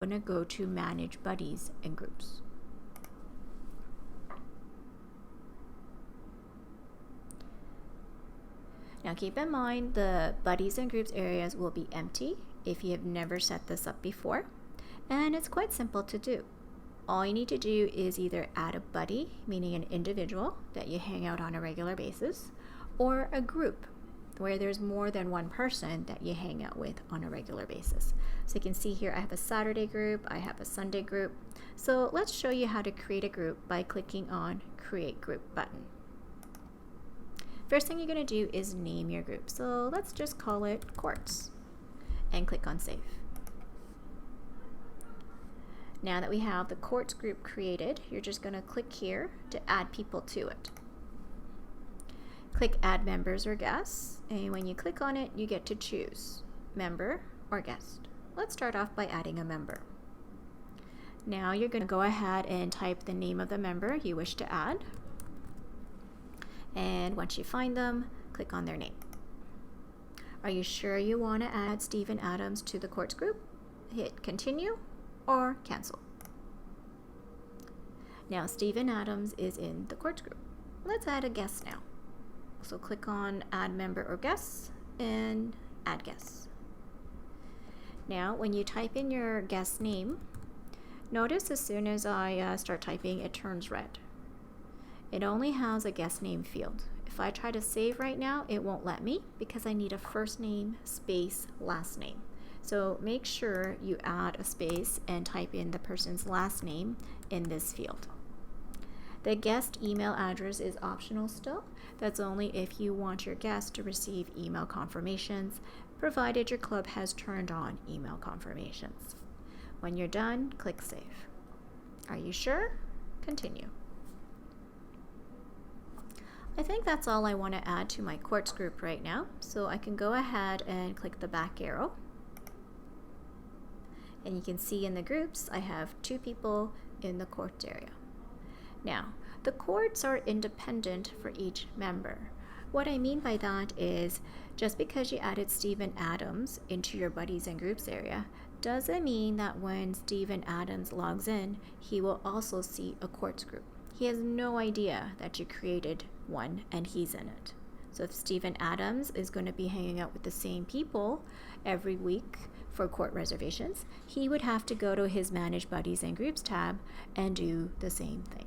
I'm going to go to Manage Buddies and Groups. Now keep in mind the Buddies and Groups areas will be empty if you have never set this up before, and it's quite simple to do. All you need to do is either add a buddy, meaning an individual that you hang out on a regular basis, or a group where there's more than one person that you hang out with on a regular basis. So you can see here I have a Saturday group, I have a Sunday group. So let's show you how to create a group by clicking on Create Group button. First thing you're going to do is name your group. So let's just call it Quartz and click on Save. Now that we have the Quartz group created, you're just going to click here to add people to it. Click Add Members or Guests, and when you click on it, you get to choose member or guest. Let's start off by adding a member. Now you're going to go ahead and type the name of the member you wish to add. And once you find them, click on their name. Are you sure you want to add Steven Adams to the Quartz group? Hit Continue or Cancel. Now Steven Adams is in the Quartz group. Let's add a guest now. So click on Add Member or Guests and Add Guests. Now when you type in your guest name, notice as soon as I start typing, it turns red. It only has a guest name field. If I try to save right now, it won't let me because I need a first name space last name. So make sure you add a space and type in the person's last name in this field. The guest email address is optional still. That's only if you want your guest to receive email confirmations, provided your club has turned on email confirmations. When you're done, click Save. Are you sure? Continue. I think that's all I want to add to my Quartz group right now, so I can go ahead and click the back arrow. And you can see in the groups, I have 2 people in the Quartz area. Now, the Quartz are independent for each member. What I mean by that is, just because you added Steven Adams into your Buddies and Groups area, doesn't mean that when Steven Adams logs in, he will also see a Quartz group. He has no idea that you created one and he's in it. So if Steven Adams is going to be hanging out with the same people every week for court reservations, he would have to go to his Manage Buddies and Groups tab and do the same thing.